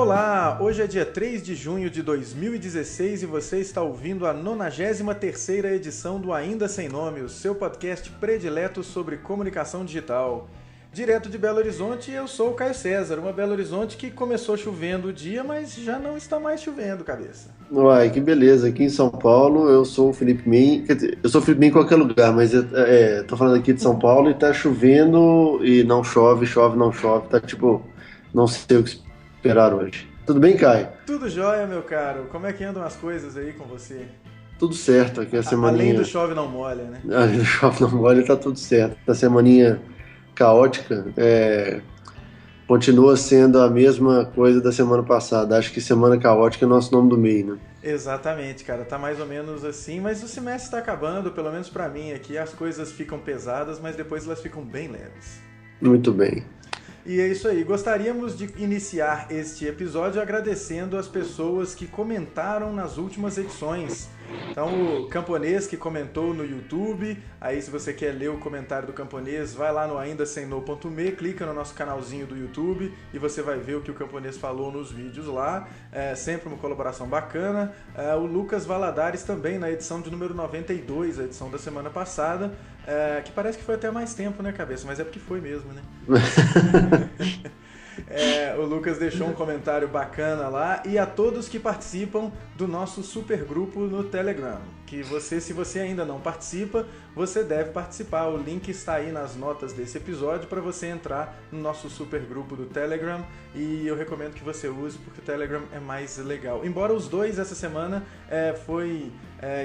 Olá, hoje é dia 3 de junho de 2016 e você está ouvindo a 93ª edição do Ainda Sem Nome, o seu podcast predileto sobre comunicação digital. Direto de Belo Horizonte, eu sou o Caio César, uma Belo Horizonte que começou chovendo o dia, mas já não está mais chovendo, cabeça. Uai, que beleza. Aqui em São Paulo, eu sou o Felipe Min. Quer dizer, eu sou o Felipe Min em qualquer lugar, mas tô falando aqui de São Paulo e tá chovendo e não chove, chove, não chove. Tá tipo, não sei o que esperar hoje. Tudo bem, Caio? Tudo jóia, meu caro. Como é que andam as coisas aí com você? Tudo certo aqui a Além do semaninha. chove não molha, né? Além do chove não molha, tá tudo certo. A semaninha caótica continua sendo a mesma coisa da semana passada. Acho que semana caótica é o nosso nome do mês, né? Exatamente, cara, tá mais ou menos assim, mas o semestre está acabando, pelo menos pra mim aqui, as coisas ficam pesadas, mas depois elas ficam bem leves. Muito bem. E é isso aí, gostaríamos de iniciar este episódio agradecendo as pessoas que comentaram nas últimas edições. Então, o Camponês que comentou no YouTube, aí se você quer ler o comentário do Camponês, vai lá no aindasemno.me, clica no nosso canalzinho do YouTube e você vai ver o que o Camponês falou nos vídeos lá, sempre uma colaboração bacana. O Lucas Valadares também, na edição de número 92, a edição da semana passada, que parece que foi até mais tempo, né, cabeça? Mas é porque foi mesmo, né? O Lucas deixou um comentário bacana lá e a todos que participam do nosso super grupo no Telegram, que você, se você ainda não participa, você deve participar. O link está aí nas notas desse episódio para você entrar no nosso super grupo do Telegram e eu recomendo que você use porque o Telegram é mais legal. Embora os dois essa semana foi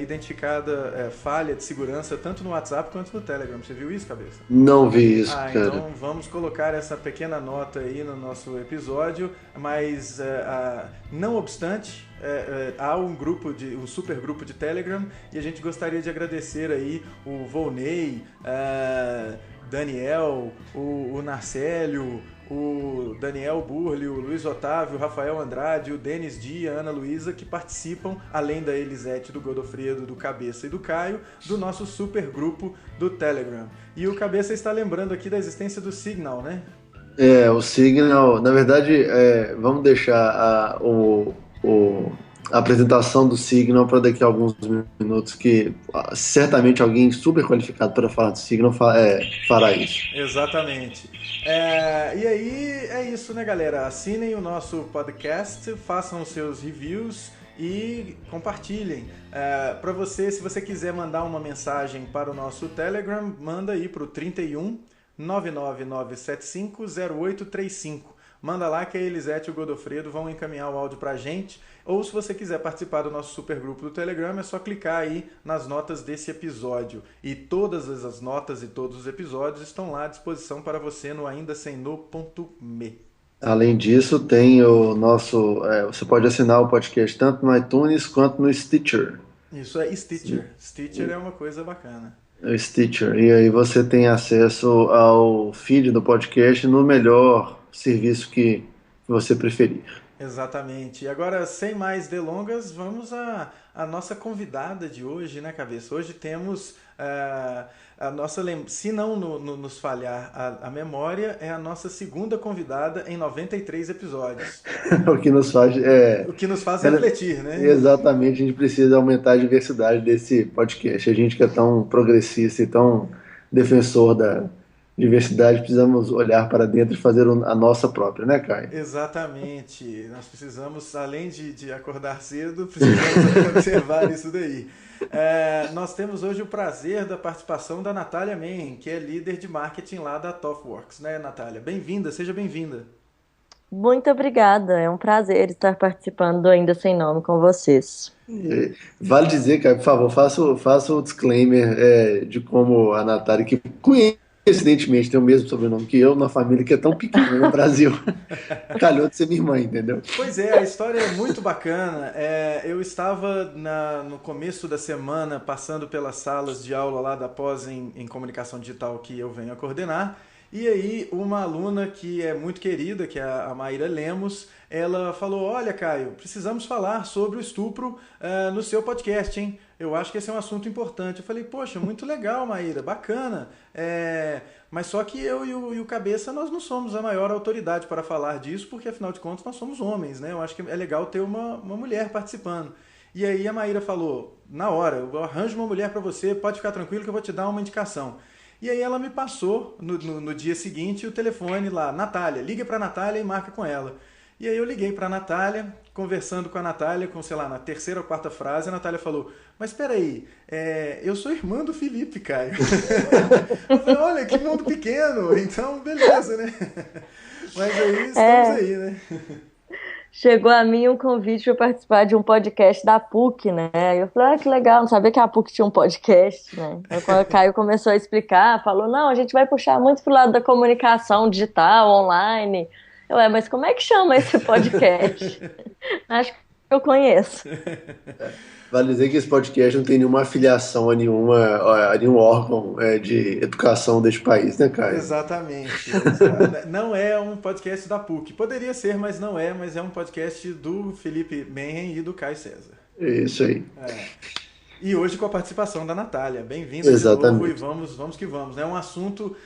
identificada falha de segurança tanto no WhatsApp quanto no Telegram. Você viu isso, cabeça? Não vi isso, cara. Então vamos colocar essa pequena nota aí no nosso episódio, mas não obstante, há um super grupo de Telegram e a gente gostaria de agradecer aí o Volney, Daniel, o Narcélio, o Daniel Burli, o Luiz Otávio, o Rafael Andrade, o Denis Dia, a Ana Luísa, que participam, além da Elisete, do Godofredo, do Cabeça e do Caio, do nosso super grupo do Telegram. E o Cabeça está lembrando aqui da existência do Signal, né? O Signal, na verdade, vamos deixar a apresentação do Signal para daqui a alguns minutos, que certamente alguém super qualificado para falar do Signal fará isso. Exatamente. E aí é isso, né, galera? Assinem o nosso podcast, façam os seus reviews e compartilhem. Para você, se você quiser mandar uma mensagem para o nosso Telegram, manda aí para o 31 99975 0835. Manda lá que a Elisete e o Godofredo vão encaminhar o áudio pra gente. Ou se você quiser participar do nosso supergrupo do Telegram, é só clicar aí nas notas desse episódio. E todas as notas e todos os episódios estão lá à disposição para você no aindasemno.me. Além disso, tem o nosso. Você pode assinar o podcast tanto no iTunes quanto no Stitcher. Isso é Stitcher. Stitcher é uma coisa bacana. O Stitcher. E aí você tem acesso ao feed do podcast no melhor serviço que você preferir. Exatamente. E agora, sem mais delongas, vamos à nossa convidada de hoje, né, Cabeça? Hoje temos a nossa, se não nos falhar a memória, é a nossa segunda convidada em 93 episódios. O que nos faz O que nos faz refletir, né? Exatamente, a gente precisa aumentar a diversidade desse podcast. A gente que é tão progressista e tão defensor da diversidade, precisamos olhar para dentro e fazer a nossa própria, né, Caio? Exatamente. Nós precisamos, além de acordar cedo, precisamos observar isso daí. Nós temos hoje o prazer da participação da Natália Men, que é líder de marketing lá da TOFWORKS, né, Natália? Bem-vinda, seja bem-vinda. Muito obrigada, é um prazer estar participando do Ainda Sem Nome com vocês. Vale dizer, Caio, por favor, faça o disclaimer de como a Natália, que coincidentemente tem o mesmo sobrenome que eu, na família que é tão pequena no Brasil, calhou de ser minha irmã, entendeu? Pois é, a história é muito bacana. Eu estava no começo da semana passando pelas salas de aula lá da pós em comunicação digital que eu venho a coordenar E aí, uma aluna que é muito querida, que é a Maíra Lemos, ela falou: olha, Caio, precisamos falar sobre o estupro no seu podcast, hein? Eu acho que esse é um assunto importante. Eu falei: poxa, muito legal, Maíra, bacana. Mas só que eu e o Cabeça, nós não somos a maior autoridade para falar disso, porque afinal de contas nós somos homens, né? Eu acho que é legal ter uma mulher participando. E aí a Maíra falou: na hora, eu arranjo uma mulher para você, pode ficar tranquilo que eu vou te dar uma indicação. E aí ela me passou, no dia seguinte, o telefone lá: Natália, liga pra Natália e marca com ela. E aí eu liguei pra Natália, conversando com a Natália, sei lá, na terceira ou quarta frase, a Natália falou: mas peraí, eu sou irmã do Felipe, Caio. Eu falei: olha, que mundo pequeno, então beleza, né? Mas aí estamos aí, né? Chegou a mim um convite para participar de um podcast da PUC, né? Eu falei: que legal, não sabia que a PUC tinha um podcast, né? Aí quando o Caio começou a explicar, falou: não, a gente vai puxar muito pro lado da comunicação digital, online. Mas como é que chama esse podcast? Acho que eu conheço. Vale dizer que esse podcast não tem nenhuma afiliação a nenhum órgão de educação deste país, né, Caio? Exatamente. Não é um podcast da PUC. Poderia ser, mas não é. Mas é um podcast do Felipe Menhen e do Caio César. Isso aí. E hoje com a participação da Natália. Bem-vinda de novo e vamos que vamos. É um assunto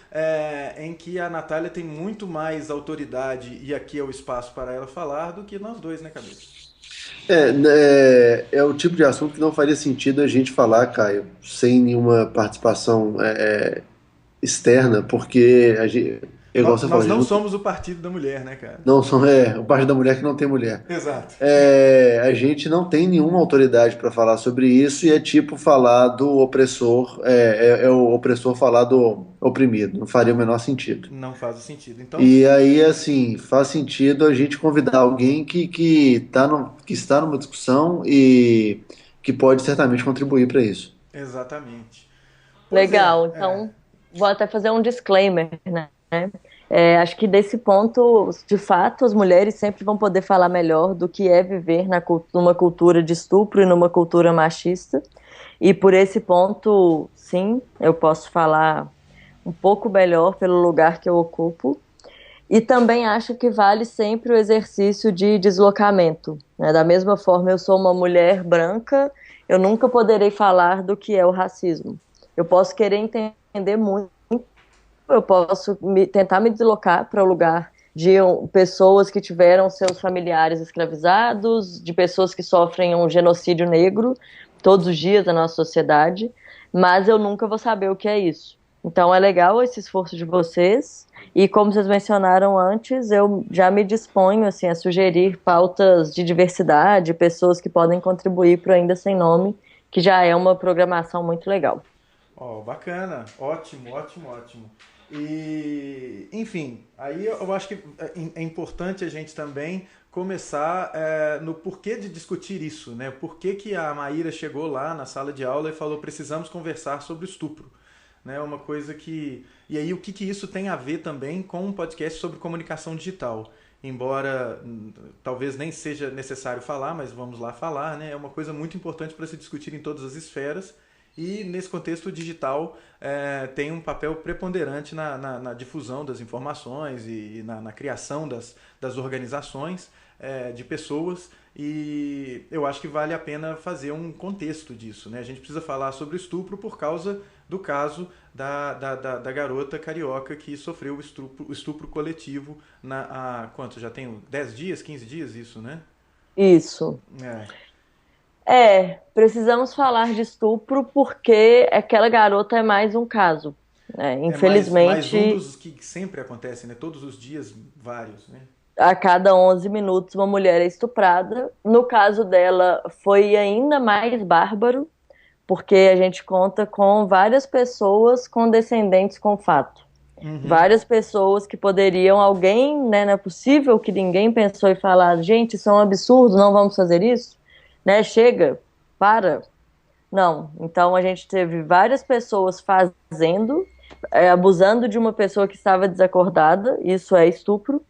em que a Natália tem muito mais autoridade, e aqui é o espaço para ela falar, do que nós dois, né, Cabeça? É o tipo de assunto que não faria sentido a gente falar, Caio, sem nenhuma participação externa, porque nós não somos o partido da mulher, né, cara? Não somos, o partido da mulher que não tem mulher. Exato. A gente não tem nenhuma autoridade para falar sobre isso, e é tipo falar do opressor, o opressor falar do oprimido, não faria o menor sentido. Não faz sentido. Então... E aí, assim, faz sentido a gente convidar alguém que está numa discussão e que pode certamente contribuir para isso. Exatamente. Legal, então vou até fazer um disclaimer, né? Acho que desse ponto, de fato, as mulheres sempre vão poder falar melhor do que é viver numa cultura de estupro e numa cultura machista. E por esse ponto, sim, eu posso falar um pouco melhor pelo lugar que eu ocupo. E também acho que vale sempre o exercício de deslocamento, né? Da mesma forma, eu sou uma mulher branca, eu nunca poderei falar do que é o racismo. Eu posso querer entender muito, eu posso tentar me deslocar para o lugar de pessoas que tiveram seus familiares escravizados, de pessoas que sofrem um genocídio negro todos os dias da nossa sociedade, mas eu nunca vou saber o que é isso. Então é legal esse esforço de vocês, e como vocês mencionaram antes, eu já me disponho assim, a sugerir pautas de diversidade, pessoas que podem contribuir para o Ainda Sem Nome, que já é uma programação muito legal. Bacana, ótimo. E, enfim, aí eu acho que é importante a gente também começar no porquê de discutir isso, né? Por que a Maíra chegou lá na sala de aula e falou: precisamos conversar sobre o estupro, né? Uma coisa que... E aí o que isso tem a ver também com um podcast sobre comunicação digital? Embora talvez nem seja necessário falar, mas vamos lá falar, né? É uma coisa muito importante para se discutir em todas as esferas. E nesse contexto o digital tem um papel preponderante na difusão das informações e na criação das organizações de pessoas, e eu acho que vale a pena fazer um contexto disso, né? A gente precisa falar sobre o estupro por causa do caso da garota carioca que sofreu o estupro coletivo quanto? Já tem 10 dias, 15 dias isso, né? Isso. Precisamos falar de estupro porque aquela garota é mais um caso, né? Infelizmente... mais um dos que sempre acontece, né? Todos os dias, vários, né? A cada 11 minutos uma mulher é estuprada. No caso dela foi ainda mais bárbaro, porque a gente conta com várias pessoas condescendentes com o fato. Uhum. Várias pessoas que poderiam, né? Não é possível que ninguém pensou e falar: gente, isso é um absurdo, não vamos fazer isso. Né, chega, para. Não, então a gente teve várias pessoas fazendo, abusando de uma pessoa que estava desacordada, isso é estupro,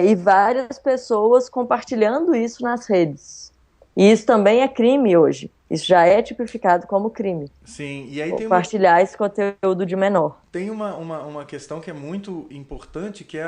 e várias pessoas compartilhando isso nas redes. E isso também é crime hoje. Isso já é tipificado como crime. Sim, e aí Compartilhar esse conteúdo de menor. tem uma questão que é muito importante, que é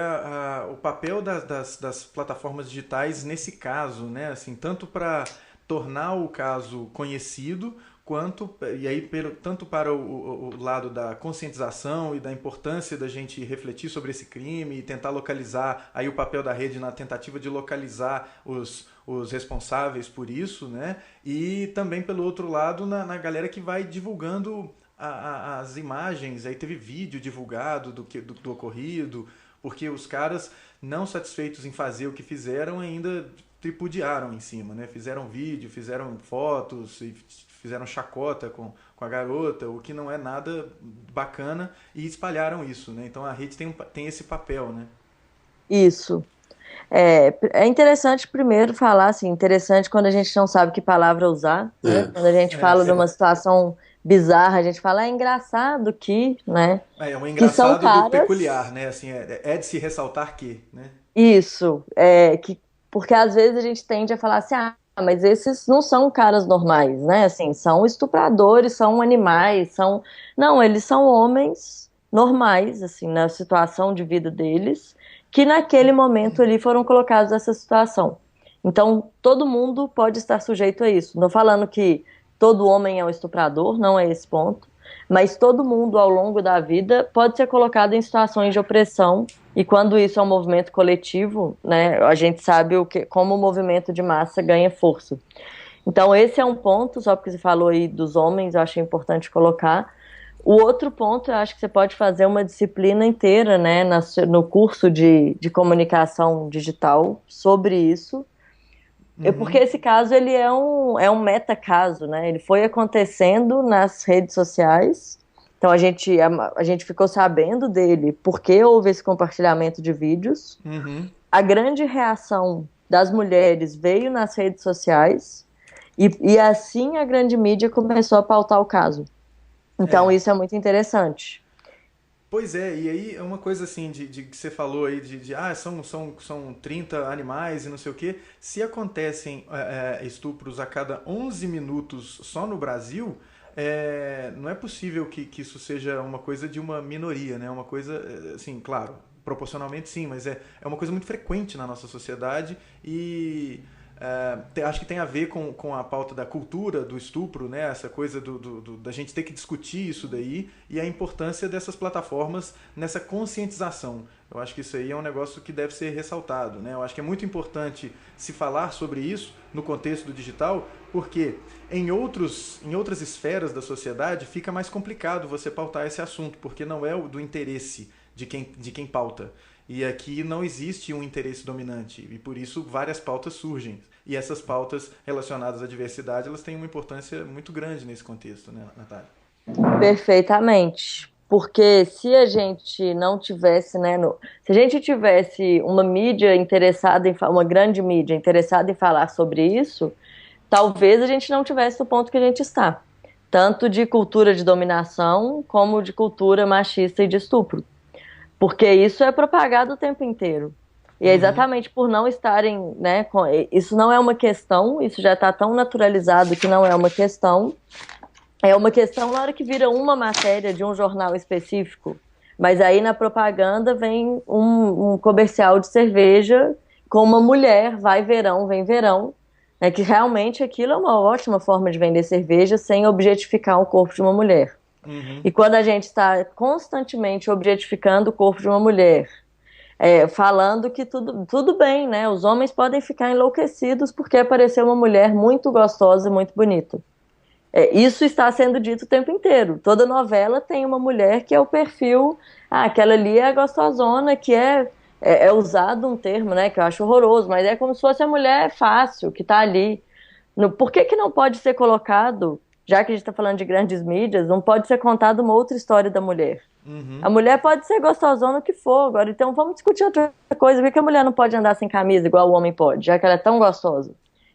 o papel das plataformas digitais nesse caso, né? Assim, tanto para tornar o caso conhecido, quanto, e aí tanto para o lado da conscientização e da importância da gente refletir sobre esse crime e tentar localizar, aí o papel da rede na tentativa de localizar os responsáveis por isso, né? E também pelo outro lado na galera que vai divulgando as imagens, aí teve vídeo divulgado do ocorrido, porque os caras, não satisfeitos em fazer o que fizeram, ainda tripudiaram em cima, né? Fizeram vídeo, fizeram fotos, e fizeram chacota com a garota, o que não é nada bacana, e espalharam isso, né? Então a rede tem esse papel, né? Isso. É interessante primeiro falar, assim, interessante quando a gente não sabe que palavra usar, né? Quando a gente fala de uma situação bizarra, a gente fala, é engraçado que, né? É um Que são engraçado do caras... peculiar, né? Assim, é de se ressaltar que, né? Isso, porque às vezes a gente tende a falar assim, mas esses não são caras normais, né? Assim, são estupradores, são animais, são... Não, eles são homens normais, assim, na situação de vida deles, que naquele momento ali foram colocados nessa situação. Então, todo mundo pode estar sujeito a isso. Não falando que todo homem é um estuprador, não é esse ponto, mas todo mundo ao longo da vida pode ser colocado em situações de opressão, e quando isso é um movimento coletivo, né, a gente sabe como o movimento de massa ganha força. Então esse é um ponto, só porque você falou aí dos homens, eu achei importante colocar. O outro ponto, eu acho que você pode fazer uma disciplina inteira, né, no curso de comunicação digital sobre isso, porque esse caso ele é um meta-caso, né? Ele foi acontecendo nas redes sociais, então a gente ficou sabendo dele porque houve esse compartilhamento de vídeos. A grande reação das mulheres veio nas redes sociais e assim a grande mídia começou a pautar o caso. Então isso é muito interessante. Pois é, e aí é uma coisa assim de que você falou aí são 30 animais e não sei o quê. Se acontecem estupros a cada 11 minutos só no Brasil, não é possível que isso seja uma coisa de uma minoria, né? Uma coisa, assim, claro, proporcionalmente sim, mas é uma coisa muito frequente na nossa sociedade e... acho que tem a ver com a pauta da cultura do estupro, né? Essa coisa da gente ter que discutir isso daí e a importância dessas plataformas nessa conscientização. Eu acho que isso aí é um negócio que deve ser ressaltado, né? Eu acho que é muito importante se falar sobre isso no contexto do digital, porque em outras esferas da sociedade fica mais complicado você pautar esse assunto, porque não é do interesse de quem pauta. E aqui não existe um interesse dominante, e por isso várias pautas surgem. E essas pautas relacionadas à diversidade, elas têm uma importância muito grande nesse contexto, né, Natália? Perfeitamente. Porque se a gente não tivesse, né, se a gente tivesse uma mídia interessada uma grande mídia interessada em falar sobre isso, talvez a gente não tivesse o ponto que a gente está. Tanto de cultura de dominação, como de cultura machista e de estupro. Porque isso é propagado o tempo inteiro. E é exatamente por não estarem, né, isso não é uma questão, isso já está tão naturalizado que não é uma questão. É uma questão na hora que vira uma matéria de um jornal específico. Mas aí na propaganda vem um comercial de cerveja com uma mulher, vai verão, vem verão. Que realmente aquilo é uma ótima forma de vender cerveja sem objetificar o corpo de uma mulher. E quando a gente está constantemente objetificando o corpo de uma mulher, falando que tudo bem, né? Os homens podem ficar enlouquecidos porque apareceu uma mulher muito gostosa, muito bonita. Isso está sendo dito o tempo inteiro. Toda novela tem uma mulher que é o perfil, aquela ali é a gostosona, que é usado um termo, né, que eu acho horroroso, mas é como se fosse a mulher fácil, que está ali. Por que não pode ser colocado, já que a gente está falando de grandes mídias, não pode ser contada uma outra história da mulher? A mulher pode ser gostosona o que for, agora, então vamos discutir outra coisa. Por que a mulher não pode andar sem camisa igual o homem pode, já que ela é tão gostosa?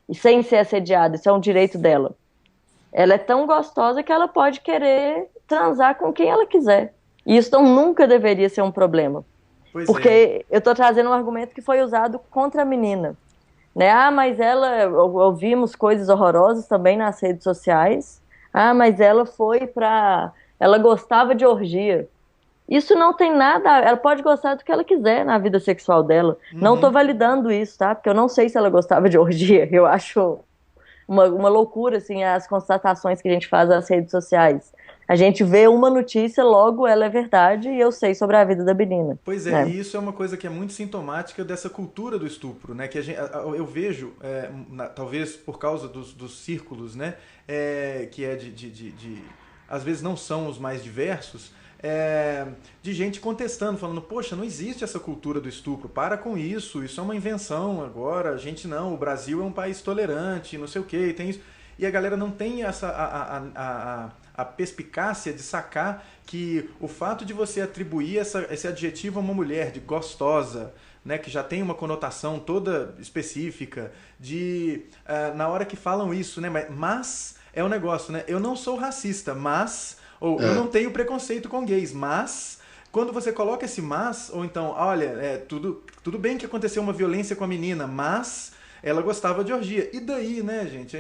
E sem ser assediada, isso é um direito dela. Ela é tão gostosa que ela pode querer transar com quem ela quiser. E isso nunca deveria ser um problema. Porque eu estou trazendo um argumento que foi usado contra a menina. né? Ah, mas ela, ouvimos coisas horrorosas também nas redes sociais. Ah, mas ela gostava de orgia. Isso não tem nada, ela pode gostar do que ela quiser na vida sexual dela. Não tô Uhum. validando isso, tá? Porque eu não sei se ela gostava de orgia. Eu acho uma loucura, assim, as constatações que a gente faz nas redes sociais. A gente vê uma notícia, logo ela é verdade e eu sei sobre a vida da menina, Pois é, né? e isso é uma coisa que é muito sintomática dessa cultura do estupro, né? Que eu vejo, talvez por causa dos círculos, né? Que é às vezes não são os mais diversos, de gente contestando, falando, poxa, não existe essa cultura do estupro, para com isso é uma invenção agora, a gente não, o Brasil é um país tolerante, não sei o que, tem isso. E a galera não tem a perspicácia de sacar que o fato de você atribuir esse adjetivo a uma mulher de gostosa, né, que já tem uma conotação toda específica, na hora que falam isso, né, mas é um negócio, né, eu não sou racista, mas, ou eu não tenho preconceito com gays, mas quando você coloca esse mas, ou então, olha, tudo bem que aconteceu uma violência com a menina, mas ela gostava de orgia. E daí, né, gente?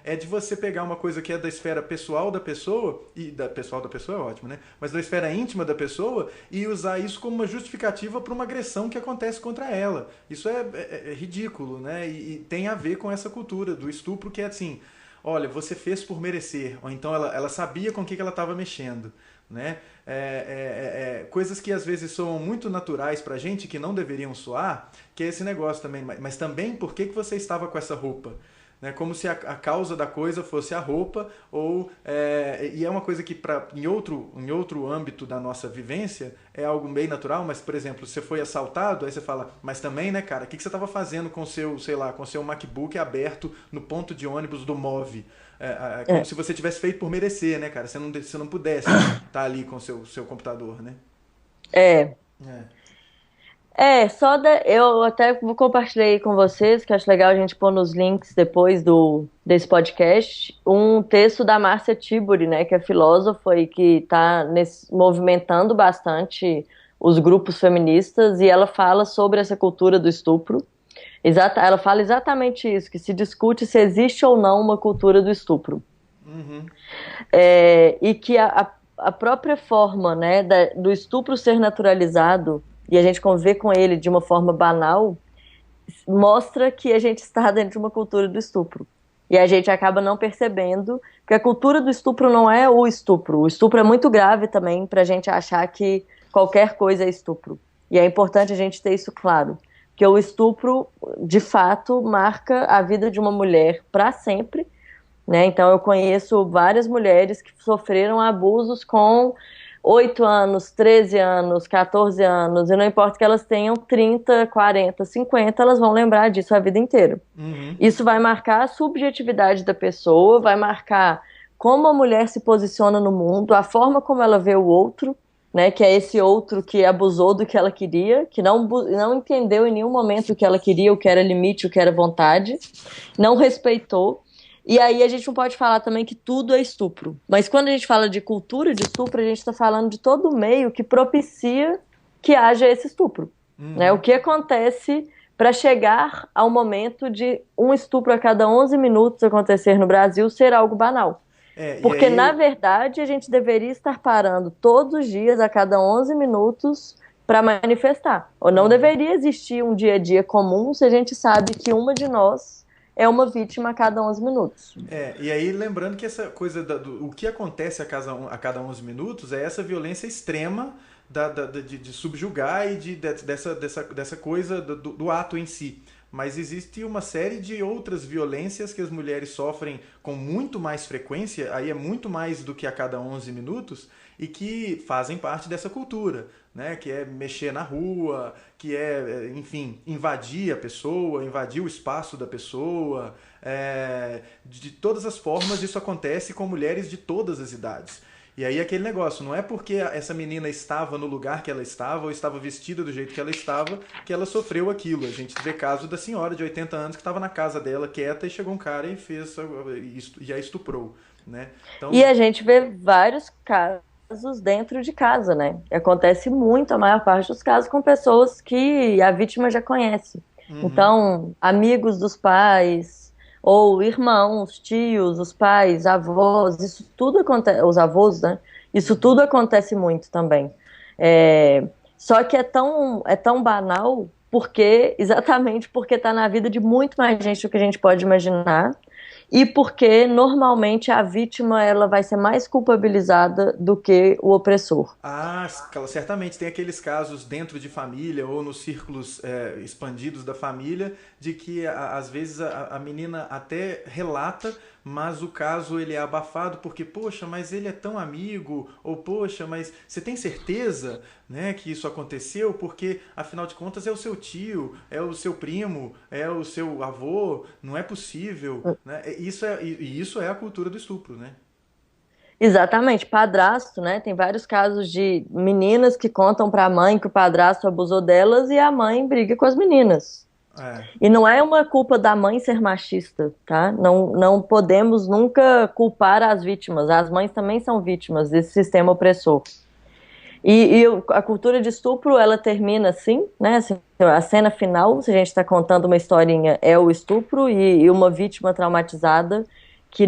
É de você pegar uma coisa que é da esfera pessoal da pessoa, e da pessoal da pessoa é ótimo, né? Mas da esfera íntima da pessoa, e usar isso como uma justificativa para uma agressão que acontece contra ela. Isso é ridículo, né? E tem a ver com essa cultura do estupro que é assim, olha, você fez por merecer, ou então ela sabia com o que ela estava mexendo, né? Coisas que às vezes soam muito naturais pra gente, que não deveriam soar, que é esse negócio também, mas também por que você estava com essa roupa? Né? Como se a causa da coisa fosse a roupa, e é uma coisa que em outro âmbito da nossa vivência é algo bem natural, mas, por exemplo, você foi assaltado, aí você fala, mas também, né, cara, o que você estava fazendo com o seu, sei lá, com o seu MacBook aberto no ponto de ônibus do MOVE? Como se você tivesse feito por merecer, né, cara? Você não pudesse estar ali com o seu computador, né? É, É. eu até compartilhei com vocês, que acho legal a gente pôr nos links depois desse podcast, um texto da Márcia Tiburi, né, que é filósofa e que está movimentando bastante os grupos feministas, e ela fala sobre essa cultura do estupro. Ela fala exatamente isso, que se discute se existe ou não uma cultura do estupro. Uhum. E que a própria forma, né, do estupro ser naturalizado e a gente conviver com ele de uma forma banal mostra que a gente está dentro de uma cultura do estupro. E a gente acaba não percebendo que a cultura do estupro não é o estupro. O estupro é muito grave também para a gente achar que qualquer coisa é estupro. E é importante a gente ter isso claro. Que o estupro, de fato, marca a vida de uma mulher para sempre, né? Então eu conheço várias mulheres que sofreram abusos com 8 anos, 13 anos, 14 anos, e não importa que elas tenham 30, 40, 50, elas vão lembrar disso a vida inteira. Uhum. Isso vai marcar a subjetividade da pessoa, vai marcar como a mulher se posiciona no mundo, a forma como ela vê o outro, né, que é esse outro que abusou do que ela queria, que não entendeu em nenhum momento o que ela queria, o que era limite, o que era vontade, não respeitou. E aí a gente não pode falar também que tudo é estupro. Mas quando a gente fala de cultura de estupro, a gente está falando de todo o meio que propicia que haja esse estupro. Né? O que acontece para chegar ao momento de um estupro a cada 11 minutos acontecer no Brasil ser algo banal. Porque, na verdade, a gente deveria estar parando todos os dias, a cada 11 minutos, para manifestar. Ou não deveria existir um dia a dia comum se a gente sabe que uma de nós é uma vítima a cada 11 minutos. E aí lembrando que essa coisa o que acontece a cada 11 minutos é essa violência extrema de subjugar e dessa coisa do ato em si. Mas existe uma série de outras violências que as mulheres sofrem com muito mais frequência, aí é muito mais do que a cada 11 minutos, e que fazem parte dessa cultura, né? Que é mexer na rua, que é, enfim, invadir a pessoa, invadir o espaço da pessoa. De todas as formas isso acontece com mulheres de todas as idades. E aí aquele negócio, não é porque essa menina estava no lugar que ela estava, ou estava vestida do jeito que ela estava, que ela sofreu aquilo. A gente vê caso da senhora de 80 anos que estava na casa dela quieta e chegou um cara e a estuprou, né? Então... E a gente vê vários casos dentro de casa, né? Acontece muito, a maior parte dos casos, com pessoas que a vítima já conhece. Uhum. Então, amigos dos pais, ou irmãos, tios, os pais, avós, isso tudo acontece, os avós, né? Isso Uhum. tudo acontece muito também. É, só que é tão banal exatamente porque está na vida de muito mais gente do que a gente pode imaginar. E porque normalmente a vítima ela vai ser mais culpabilizada do que o opressor. Ah, certamente tem aqueles casos dentro de família ou nos círculos expandidos da família de que às vezes a menina até relata, mas o caso ele é abafado porque, poxa, mas ele é tão amigo, ou poxa, mas você tem certeza, né, que isso aconteceu? Porque afinal de contas é o seu tio, é o seu primo, é o seu avô, não é possível, né? Isso é a cultura do estupro, né? Exatamente, padrasto, né? Tem vários casos de meninas que contam para a mãe que o padrasto abusou delas e a mãe briga com as meninas. É. E não é uma culpa da mãe ser machista, tá? Não podemos nunca culpar as vítimas. As mães também são vítimas desse sistema opressor. A cultura de estupro, ela termina assim, né? Assim, a cena final, se a gente está contando uma historinha, é o estupro e uma vítima traumatizada que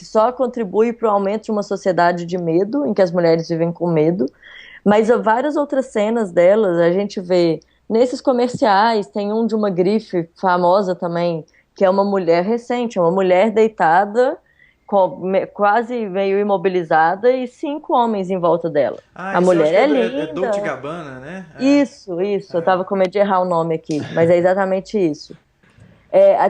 só contribui para o aumento de uma sociedade de medo, em que as mulheres vivem com medo. Mas há várias outras cenas delas, a gente vê nesses comerciais, tem um de uma grife famosa também, que é uma mulher recente, uma mulher deitada, quase meio imobilizada, e 5 homens em volta dela. Ah, A esse eu acho mulher que é, é é Dolce linda. Gabbana, né? Isso, eu tava com medo de errar o nome aqui, mas é exatamente isso.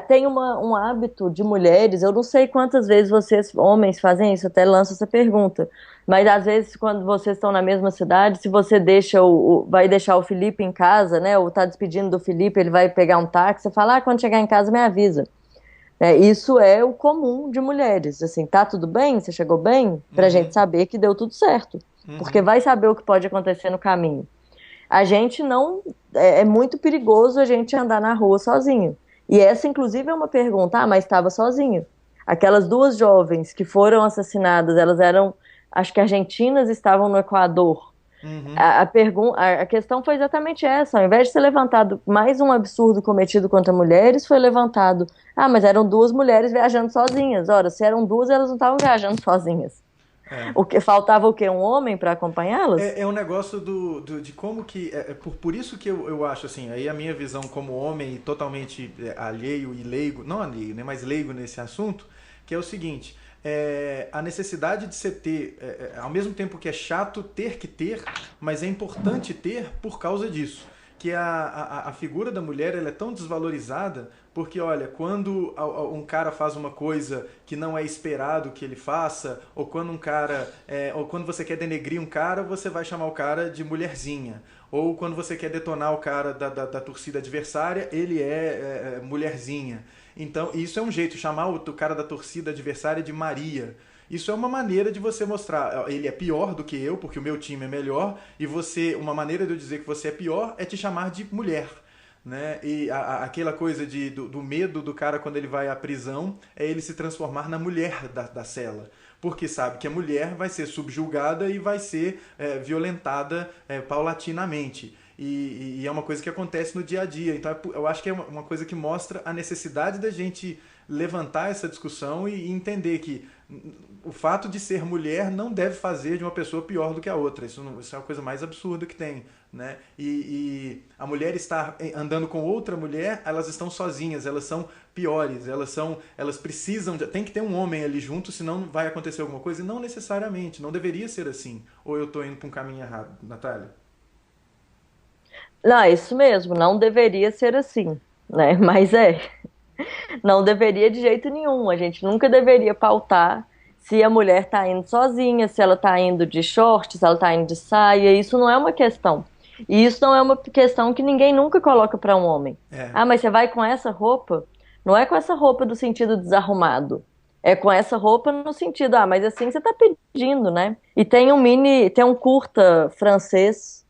Tem um hábito de mulheres, eu não sei quantas vezes vocês, homens, fazem isso, até lanço essa pergunta, mas às vezes quando vocês estão na mesma cidade, se você vai deixar o Felipe em casa, né, ou tá despedindo do Felipe, ele vai pegar um táxi, você fala, quando chegar em casa me avisa. Isso é o comum de mulheres, assim, tá tudo bem? Você chegou bem? Pra gente Uhum, saber que deu tudo certo, porque uhum. vai saber o que pode acontecer no caminho. A gente não. É muito perigoso a gente andar na rua sozinho. E essa, inclusive, é uma pergunta: mas estava sozinho? Aquelas 2 jovens que foram assassinadas, elas eram, acho que argentinas, estavam no Equador. Uhum. A questão foi exatamente essa: ao invés de ser levantado mais um absurdo cometido contra mulheres, foi levantado: mas eram 2 mulheres viajando sozinhas. Ora, se eram duas, elas não estavam viajando sozinhas. É. Faltava o quê? Um homem para acompanhá-las? É um negócio de como que. Por isso que eu acho assim, aí a minha visão como homem totalmente alheio e leigo, não alheio, né, mas leigo nesse assunto, que é o seguinte. A necessidade de você ter, ao mesmo tempo que é chato ter que ter, mas é importante ter por causa disso. Que a figura da mulher ela é tão desvalorizada porque, olha, quando um cara faz uma coisa que não é esperado que ele faça, ou quando um cara, ou quando você quer denegrir um cara, você vai chamar o cara de mulherzinha. Ou quando você quer detonar o cara da torcida adversária, ele é mulherzinha. Então, isso é um jeito, chamar o cara da torcida adversária de Maria. Isso é uma maneira de você mostrar, ele é pior do que eu, porque o meu time é melhor, e uma maneira de eu dizer que você é pior é te chamar de mulher. Né? E aquela coisa do medo do cara quando ele vai à prisão é ele se transformar na mulher da cela. Porque sabe que a mulher vai ser subjugada e vai ser violentada paulatinamente. E é uma coisa que acontece no dia a dia. Então eu acho que é uma coisa que mostra a necessidade da gente levantar essa discussão e entender que o fato de ser mulher não deve fazer de uma pessoa pior do que a outra. Isso é a coisa mais absurda que tem. Né? E a mulher estar andando com outra mulher, elas estão sozinhas, elas são piores, elas precisam tem que ter um homem ali junto, senão vai acontecer alguma coisa. E não necessariamente, não deveria ser assim. Ou eu estou indo para um caminho errado, Natália? Não, é isso mesmo, não deveria ser assim, né? Mas não deveria de jeito nenhum. A gente nunca deveria pautar se a mulher tá indo sozinha, se ela tá indo de short, se ela tá indo de saia. Isso não é uma questão. E isso não é uma questão que ninguém nunca coloca para um homem. É. Mas você vai com essa roupa? Não é com essa roupa do sentido desarrumado. É com essa roupa no sentido, mas assim você tá pedindo, né? E tem um curta francês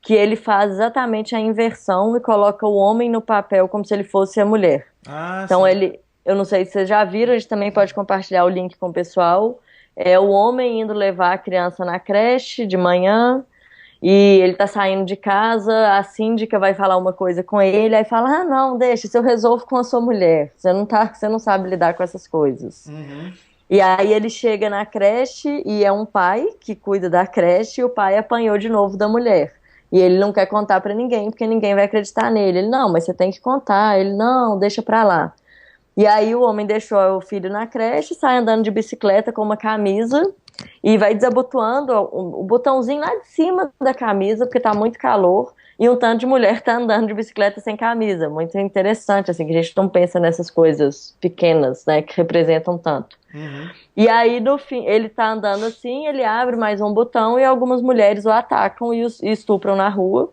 que ele faz exatamente a inversão e coloca o homem no papel como se ele fosse a mulher. Ah, Então sim. eu não sei se vocês já viram, a gente também pode compartilhar o link com o pessoal. É o homem indo levar a criança na creche de manhã e ele tá saindo de casa, a síndica vai falar uma coisa com ele, aí fala, ah, não, deixa, isso eu resolvo com a sua mulher, você não sabe lidar com essas coisas. Uhum. E aí ele chega na creche e é um pai que cuida da creche e o pai apanhou de novo da mulher. E ele não quer contar pra ninguém, porque ninguém vai acreditar nele. Ele, não, mas você tem que contar. Ele, não, deixa pra lá. E aí o homem deixou o filho na creche, sai andando de bicicleta com uma camisa e vai desabotoando o botãozinho lá de cima da camisa, porque tá muito calor, e um tanto de mulher tá andando de bicicleta sem camisa. Muito interessante, assim, que a gente não pensa nessas coisas pequenas, né, que representam tanto. Uhum. E aí, no fim, ele tá andando assim, ele abre mais um botão e algumas mulheres o atacam e estupram na rua.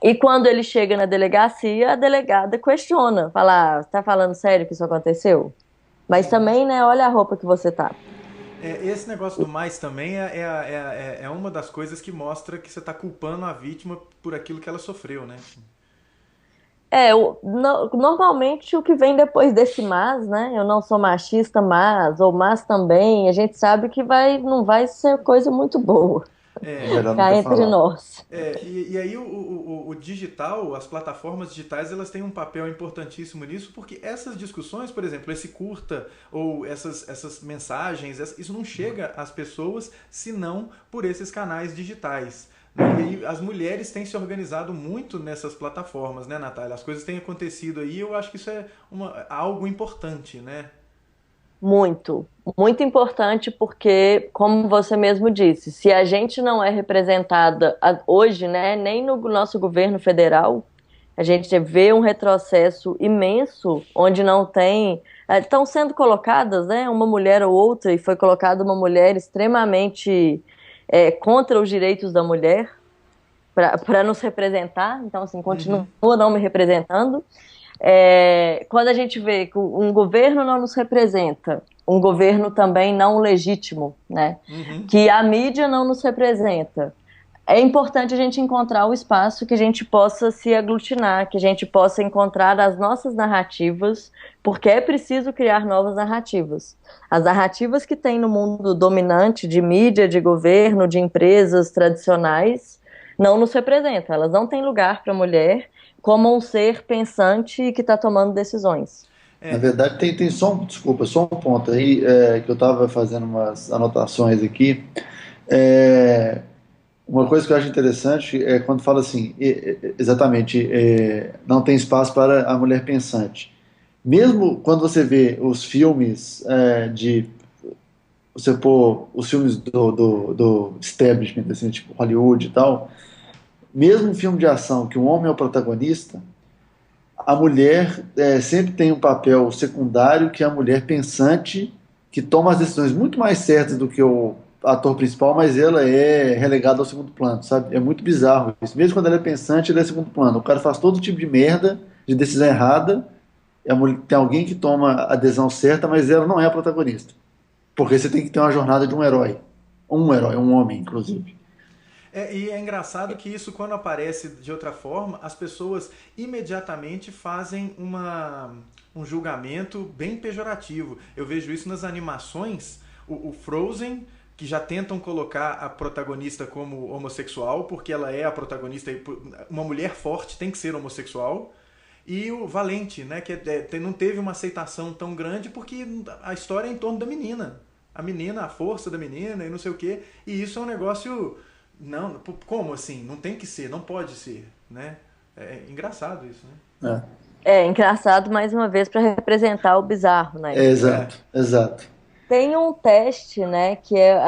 E quando ele chega na delegacia, a delegada questiona, fala, tá falando sério que isso aconteceu? Mas também, né, olha a roupa que você tá. Esse negócio do mais também é uma das coisas que mostra que você está culpando a vítima por aquilo que ela sofreu, né? Normalmente o que vem depois desse mas, né, eu não sou machista, mas, ou mas também, a gente sabe que não vai ser coisa muito boa. Melhor Cá nunca entre falar. nós. E aí o digital, as plataformas digitais, elas têm um papel importantíssimo nisso, porque essas discussões, por exemplo, esse curta ou essas mensagens, isso não chega às pessoas senão por esses canais digitais. Né? E aí as mulheres têm se organizado muito nessas plataformas, né, Natália? As coisas têm acontecido aí, eu acho que isso é algo importante, né? Muito, muito importante porque, como você mesmo disse, se a gente não é representada hoje, né, nem no nosso governo federal, a gente vê um retrocesso imenso, onde não tem. Estão sendo colocadas, né, uma mulher ou outra, e foi colocada uma mulher extremamente contra os direitos da mulher, para nos representar, então, assim, continua não me representando. Quando a gente vê que um governo não nos representa, um governo também não legítimo, né? Que a mídia não nos representa, é importante a gente encontrar o espaço que a gente possa se aglutinar, que a gente possa encontrar as nossas narrativas, porque é preciso criar novas narrativas. As narrativas que tem no mundo dominante de mídia, de governo, de empresas tradicionais, não nos representam, elas não têm lugar para a mulher como um ser pensante que está tomando decisões. Na verdade, tem só um ponto aí, que eu estava fazendo umas anotações aqui. Uma coisa que eu acho interessante é quando fala assim, exatamente, não tem espaço para a mulher pensante. Mesmo quando você vê os filmes você pôr os filmes do establishment, assim, tipo Hollywood e tal, mesmo um filme de ação que um homem é o protagonista, a mulher sempre tem um papel secundário, que é a mulher pensante, que toma as decisões muito mais certas do que o ator principal, mas ela é relegada ao segundo plano, sabe? É muito bizarro isso. Mesmo quando ela é pensante, ela é segundo plano. O cara faz todo tipo de merda, de decisão errada, tem alguém que toma a decisão certa, mas ela não é a protagonista. Porque você tem que ter uma jornada de um herói. Um homem, inclusive. E é engraçado que isso, quando aparece de outra forma, as pessoas imediatamente fazem um julgamento bem pejorativo. Eu vejo isso nas animações, o Frozen, que já tentam colocar a protagonista como homossexual, porque ela é a protagonista, uma mulher forte tem que ser homossexual. E o Valente, né, que não teve uma aceitação tão grande porque a história é em torno da menina. A menina, a força da menina e não sei o quê. E isso é um negócio... Não, como assim? Não tem que ser, não pode ser, né? É engraçado isso, né? É engraçado, mais uma vez, para representar o bizarro, né? Exato. Tem um teste, né,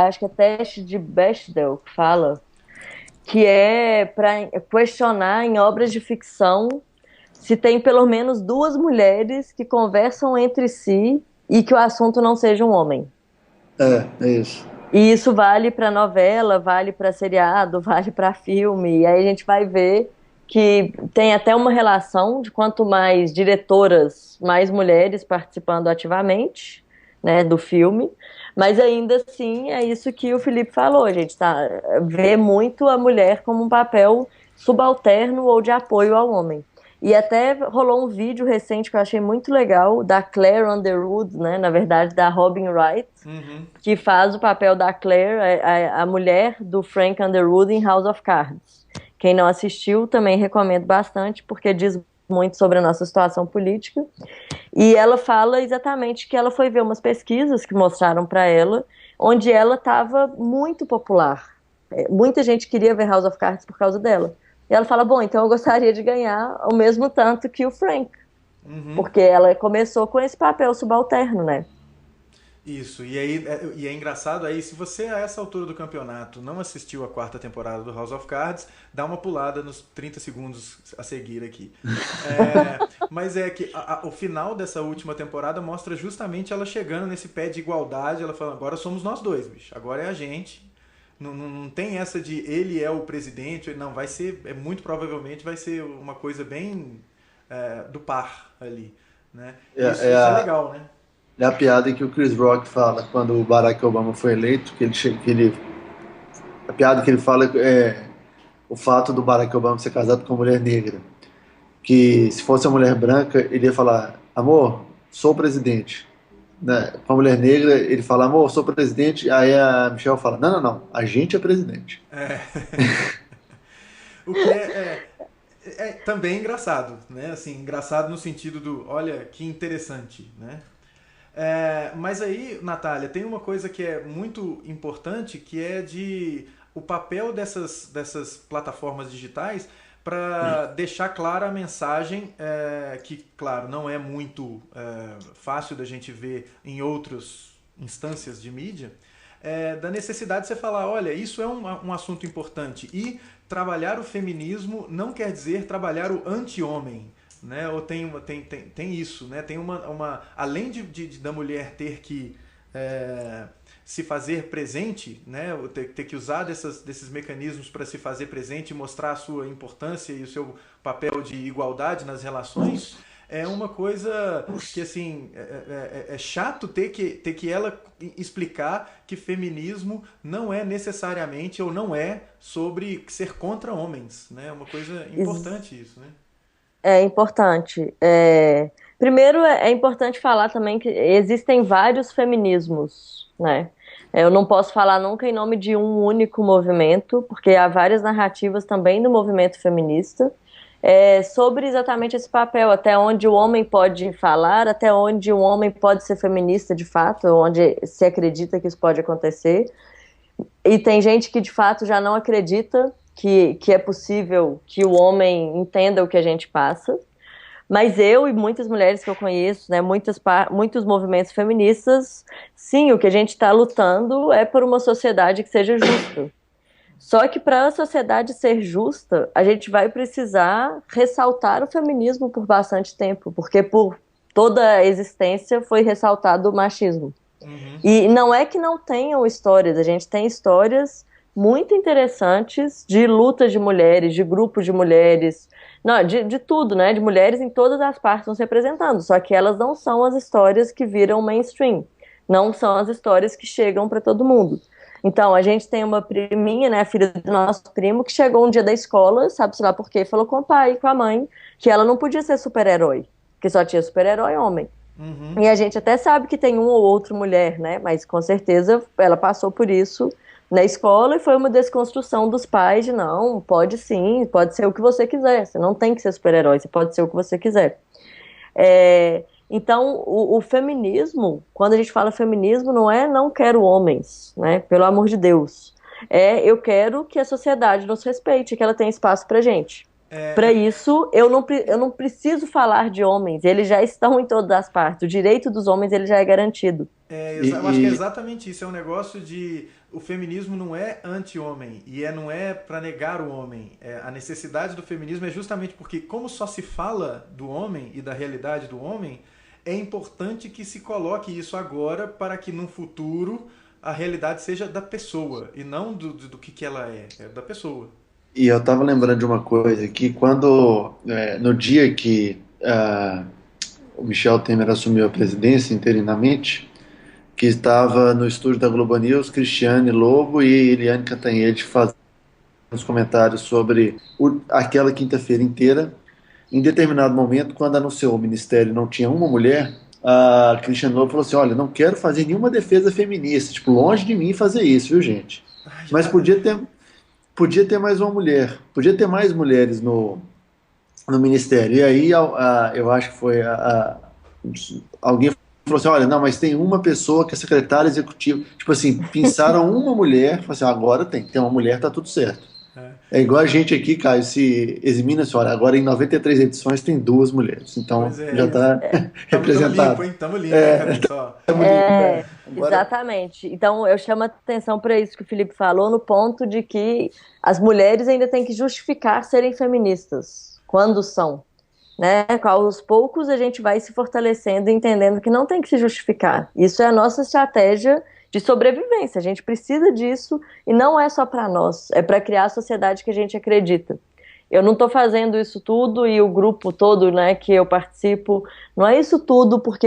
acho que é teste de Bechdel, que fala, que é para questionar em obras de ficção se tem pelo menos duas mulheres que conversam entre si e que o assunto não seja um homem. É isso. E isso vale para novela, vale para seriado, vale para filme. E aí a gente vai ver que tem até uma relação de quanto mais diretoras, mais mulheres participando ativamente, né, do filme. Mas ainda assim é isso que o Felipe falou, a gente vê muito a mulher como um papel subalterno ou de apoio ao homem. E até rolou um vídeo recente que eu achei muito legal, da Claire Underwood, né? Na verdade, da Robin Wright, Uhum. que faz o papel da Claire, a mulher do Frank Underwood em House of Cards. Quem não assistiu, também recomendo bastante, porque diz muito sobre a nossa situação política. E ela fala exatamente que ela foi ver umas pesquisas que mostraram para ela, onde ela estava muito popular. Muita gente queria ver House of Cards por causa dela. E ela fala, bom, então eu gostaria de ganhar o mesmo tanto que o Frank. Uhum. Porque ela começou com esse papel subalterno, né? Isso, e aí e é engraçado aí, se você a essa altura do campeonato não assistiu a quarta temporada do House of Cards, dá uma pulada nos 30 segundos a seguir aqui. Mas é que o final dessa última temporada mostra justamente ela chegando nesse pé de igualdade, ela falando, agora somos nós dois, bicho, agora é a gente. Não tem essa de ele é o presidente, não, vai ser, muito provavelmente vai ser uma coisa bem do par ali, né? Isso é legal, né? É a piada que o Chris Rock fala quando o Barack Obama foi eleito, a piada que ele fala é o fato do Barack Obama ser casado com uma mulher negra. Que se fosse uma mulher branca, ele ia falar, amor, sou o presidente. Né? Com a mulher negra, ele fala, amor, sou presidente. Aí a Michelle fala, não, a gente é presidente. O que é também engraçado, né? Assim, engraçado no sentido do, olha, que interessante, né? Mas aí, Natália, tem uma coisa que é muito importante, que é o papel dessas plataformas digitais para deixar clara a mensagem, que, claro, não é muito fácil da gente ver em outras instâncias de mídia, da necessidade de você falar, olha, isso é um assunto importante. E trabalhar o feminismo não quer dizer trabalhar o anti-homem. Né? Ou tem isso, né? Tem além da mulher ter que se fazer presente, né? Ou ter que usar desses mecanismos para se fazer presente e mostrar a sua importância e o seu papel de igualdade nas relações, é uma coisa que assim é chato ter que ela explicar que feminismo não é necessariamente ou não é sobre ser contra homens, né? É uma coisa importante isso, né? É importante. Primeiro, é importante falar também que existem vários feminismos, né? Eu não posso falar nunca em nome de um único movimento, porque há várias narrativas também do movimento feminista sobre exatamente esse papel, até onde o homem pode falar, até onde o homem pode ser feminista de fato, onde se acredita que isso pode acontecer. E tem gente que de fato já não acredita que é possível que o homem entenda o que a gente passa. Mas eu e muitas mulheres que eu conheço, né, muitos movimentos feministas, sim, o que a gente está lutando é por uma sociedade que seja justa. Só que para a sociedade ser justa, a gente vai precisar ressaltar o feminismo por bastante tempo, porque por toda a existência foi ressaltado o machismo. Uhum. E não é que não tenham histórias, a gente tem histórias muito interessantes de lutas de mulheres, de grupos de mulheres, não, de tudo, né? De mulheres em todas as partes vão se representando, só que elas não são as histórias que viram mainstream, não são as histórias que chegam para todo mundo. Então, a gente tem uma priminha, né, a filha do nosso primo, que chegou um dia da escola, sabe-se lá por quê, falou com o pai e com a mãe que ela não podia ser super-herói, que só tinha super-herói homem. Uhum. E a gente até sabe que tem uma ou outra mulher, né, mas com certeza ela passou por isso na escola e foi uma desconstrução dos pais de não, pode sim, pode ser o que você quiser, você não tem que ser super-herói, você pode ser o que você quiser. Então, o feminismo, quando a gente fala feminismo, não é não quero homens, né, pelo amor de Deus, eu quero que a sociedade nos respeite, que ela tenha espaço pra gente. Para isso, eu não preciso falar de homens, eles já estão em todas as partes, o direito dos homens ele já é garantido. Eu acho que é exatamente isso, é um negócio de o feminismo não é anti-homem e não é para negar o homem. A necessidade do feminismo é justamente porque como só se fala do homem e da realidade do homem, é importante que se coloque isso agora para que no futuro a realidade seja da pessoa e não do que ela é da pessoa. E eu tava lembrando de uma coisa, que quando, no dia que o Michel Temer assumiu a presidência interinamente, que estava no estúdio da Globo News, Cristiane Lobo e Eliane Cantanhede fazendo os comentários sobre aquela quinta-feira inteira, em determinado momento, quando anunciou o ministério e não tinha uma mulher, a Cristiane Lobo falou assim, olha, não quero fazer nenhuma defesa feminista, tipo, longe de mim fazer isso, viu, gente? Mas podia ter mais uma mulher, podia ter mais mulheres no ministério. E aí eu acho que foi alguém falou assim, olha, não, mas tem uma pessoa que é secretária executiva. Tipo assim, pensaram uma mulher, falaram assim, agora tem uma mulher, tá tudo certo. É igual a gente aqui, Caio, se eximindo assim, olha, agora em 93 edições tem 2 mulheres. Então já tá representado. Tamo limpo, hein, cara, só. Exatamente. Então eu chamo a atenção para isso que o Felipe falou, no ponto de que as mulheres ainda têm que justificar serem feministas. Quando são? Né? Aos poucos a gente vai se fortalecendo e entendendo que não tem que se justificar. Isso é a nossa estratégia de sobrevivência. A gente precisa disso e não é só para nós, é para criar a sociedade que a gente acredita. Eu não estou fazendo isso tudo e o grupo todo, né, que eu participo, não é isso tudo porque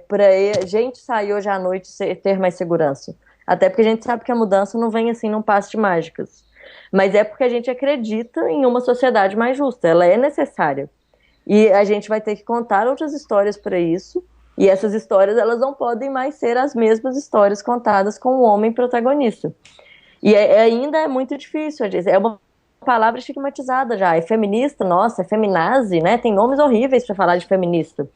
para a gente sair hoje à noite ter mais segurança. Até porque a gente sabe que a mudança não vem assim num passe de mágicas. Mas é porque a gente acredita em uma sociedade mais justa. Ela é necessária. E a gente vai ter que contar outras histórias para isso. E essas histórias, elas não podem mais ser as mesmas histórias contadas com o homem protagonista. E ainda é muito difícil. É uma palavra estigmatizada já. É feminista, nossa, é feminazi, né? Tem nomes horríveis para falar de feminista.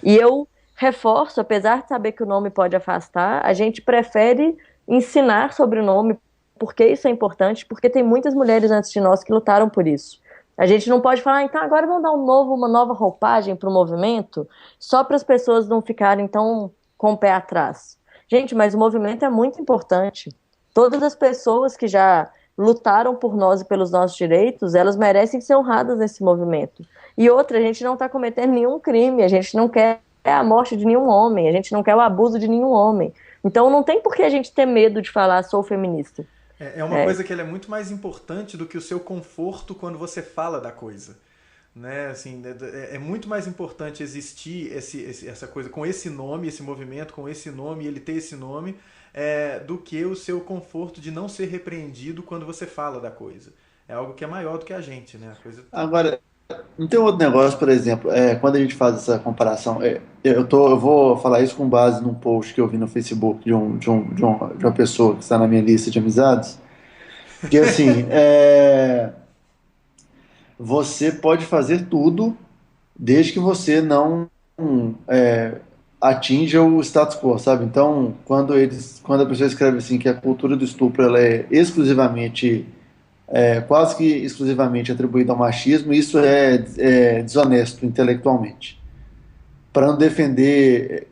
E eu reforço, apesar de saber que o nome pode afastar, a gente prefere ensinar sobre o nome, porque isso é importante, porque tem muitas mulheres antes de nós que lutaram por isso. A gente não pode falar, então agora vamos dar uma nova roupagem para o movimento, só para as pessoas não ficarem tão com o pé atrás. Gente, mas o movimento é muito importante. Todas as pessoas que já lutaram por nós e pelos nossos direitos, elas merecem ser honradas nesse movimento. E outra, a gente não está cometendo nenhum crime, a gente não quer a morte de nenhum homem, a gente não quer o abuso de nenhum homem. Então não tem por que a gente ter medo de falar sou feminista. É uma coisa que ela é muito mais importante do que o seu conforto quando você fala da coisa. Né? Assim, é muito mais importante existir essa coisa com esse nome, esse movimento com esse nome, ele ter esse nome, do que o seu conforto de não ser repreendido quando você fala da coisa. É algo que é maior do que a gente. Né? Agora, não tem outro negócio, por exemplo, quando a gente faz essa comparação, eu vou falar isso com base num post que eu vi no Facebook de uma pessoa que está na minha lista de amizades, que assim, você pode fazer tudo desde que você não atinja o status quo, sabe? Então, quando a pessoa escreve assim que a cultura do estupro ela é exclusivamente quase que exclusivamente atribuído ao machismo, isso é desonesto intelectualmente. Para não defender,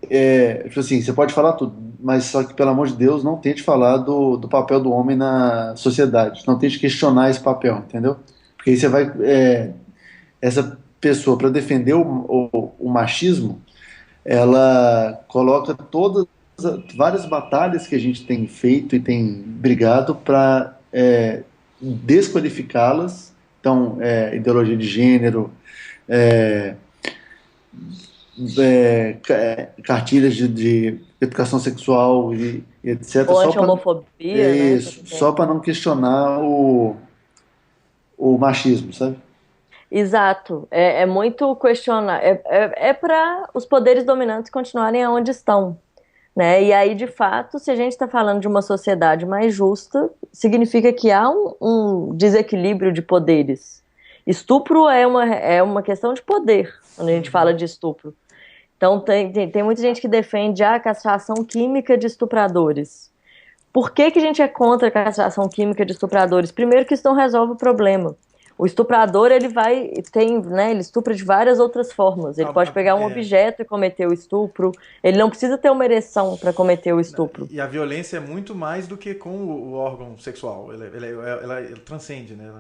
tipo assim, você pode falar tudo, mas só que, pelo amor de Deus, não tente falar do papel do homem na sociedade, não tente questionar esse papel, entendeu? Porque aí você vai, essa pessoa, para defender o machismo, ela coloca várias batalhas que a gente tem feito e tem brigado para desqualificá-las. Então, ideologia de gênero, cartilhas de educação sexual e etc. Ou anti-homofobia, né? Isso, só para não questionar o machismo, sabe? Exato, é muito questionar, para os poderes dominantes continuarem onde estão. Né? E aí, de fato, se a gente está falando de uma sociedade mais justa, significa que há um desequilíbrio de poderes. Estupro é uma questão de poder, quando a gente fala de estupro. Então, tem muita gente que defende a castração química de estupradores. Por que a gente é contra a castração química de estupradores? Primeiro que isso não resolve o problema. O estuprador, ele estupra de várias outras formas. Ele pode pegar um objeto e cometer o estupro. Ele não precisa ter uma ereção para cometer o estupro. E a violência é muito mais do que com o órgão sexual. Ela transcende, né?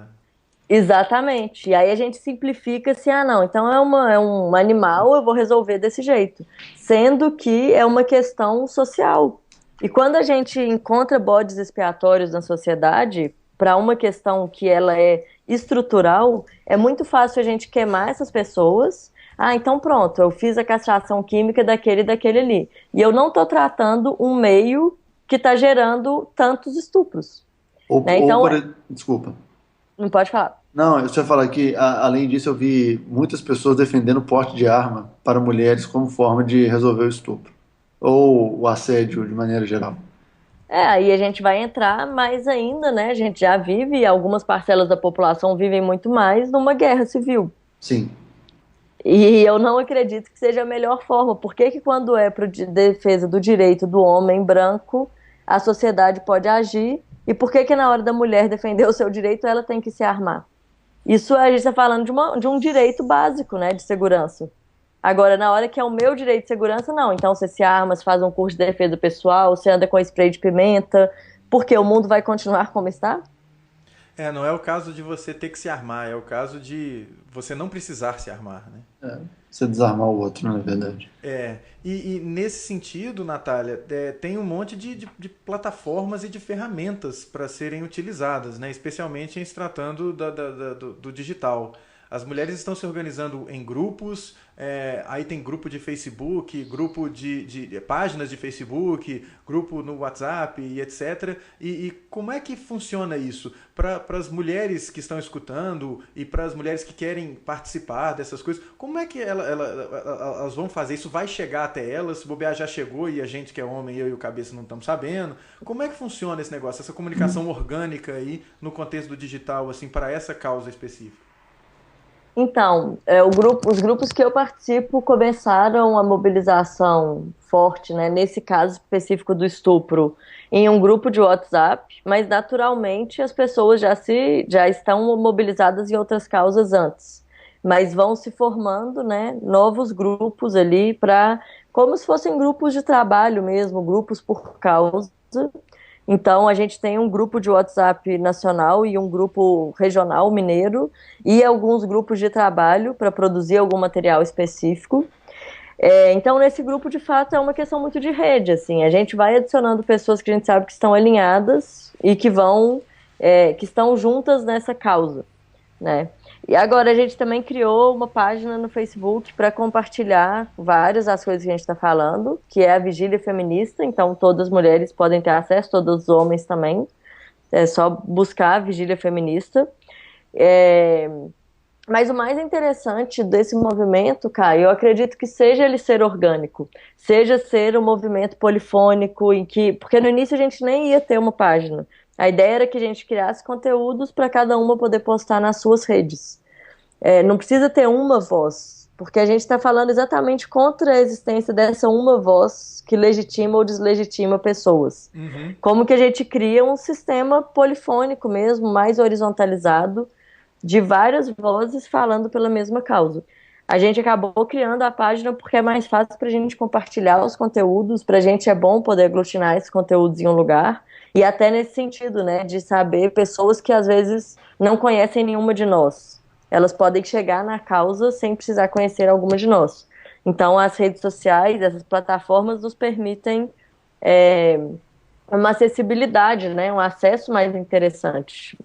Exatamente. E aí a gente simplifica assim, não, então é um animal, eu vou resolver desse jeito. Sendo que é uma questão social. E quando a gente encontra bodes expiatórios na sociedade, para uma questão que ela é estrutural, é muito fácil a gente queimar essas pessoas. Então pronto, eu fiz a castração química daquele e daquele ali. E eu não estou tratando um meio que está gerando tantos estupros. Desculpa. Não pode falar. Não, eu só ia falar que, além disso, eu vi muitas pessoas defendendo o porte de arma para mulheres como forma de resolver o estupro. Ou o assédio de maneira geral. Aí a gente vai entrar mais ainda, né? A gente já vive, algumas parcelas da população vivem muito mais numa guerra civil. Sim. E eu não acredito que seja a melhor forma. Por que que quando é para defesa do direito do homem branco, a sociedade pode agir? E por que que na hora da mulher defender o seu direito, ela tem que se armar? Isso a gente está falando de um direito básico, né, de segurança. Agora, na hora que é o meu direito de segurança, não. Então você se arma, você faz um curso de defesa pessoal, você anda com spray de pimenta, porque o mundo vai continuar como está? Não é o caso de você ter que se armar, é o caso de você não precisar se armar, né? Você desarmar o outro, na verdade. E nesse sentido, Natália, tem um monte de plataformas e de ferramentas para serem utilizadas, né? Especialmente em se tratando do digital. As mulheres estão se organizando em grupos, aí tem grupo de Facebook, grupo de páginas de Facebook, grupo no WhatsApp e etc. E como é que funciona isso? Para as mulheres que estão escutando e para as mulheres que querem participar dessas coisas, como é que elas vão fazer? Isso vai chegar até elas? Se bobear já chegou e a gente que é homem, eu e o Cabeça não estamos sabendo. Como é que funciona esse negócio, essa comunicação orgânica aí no contexto do digital, assim, para essa causa específica? Então, os grupos que eu participo começaram a mobilização forte, né, nesse caso específico do estupro, em um grupo de WhatsApp, mas naturalmente as pessoas já estão mobilizadas em outras causas antes, mas vão se formando, né, novos grupos ali para, como se fossem grupos de trabalho mesmo, grupos por causa. Então, a gente tem um grupo de WhatsApp nacional e um grupo regional mineiro e alguns grupos de trabalho para produzir algum material específico. Então, nesse grupo, de fato, é uma questão muito de rede, assim. A gente vai adicionando pessoas que a gente sabe que estão alinhadas e que estão juntas nessa causa, né? E agora a gente também criou uma página no Facebook para compartilhar várias das coisas que a gente está falando, que é a Vigília Feminista, então todas as mulheres podem ter acesso, todos os homens também, é só buscar a Vigília Feminista. Mas o mais interessante desse movimento, Caio, eu acredito que seja ele ser orgânico, seja ser um movimento polifônico, porque no início a gente nem ia ter uma página. A ideia era que a gente criasse conteúdos para cada uma poder postar nas suas redes. Não precisa ter uma voz, porque a gente está falando exatamente contra a existência dessa uma voz que legitima ou deslegitima pessoas. Uhum. Como que a gente cria um sistema polifônico mesmo, mais horizontalizado, de várias vozes falando pela mesma causa. A gente acabou criando a página porque é mais fácil para a gente compartilhar os conteúdos, para a gente é bom poder aglutinar esses conteúdos em um lugar, e até nesse sentido, né, de saber pessoas que às vezes não conhecem nenhuma de nós. Elas podem chegar na causa sem precisar conhecer alguma de nós. Então, as redes sociais, essas plataformas nos permitem uma acessibilidade, né, um acesso mais interessante,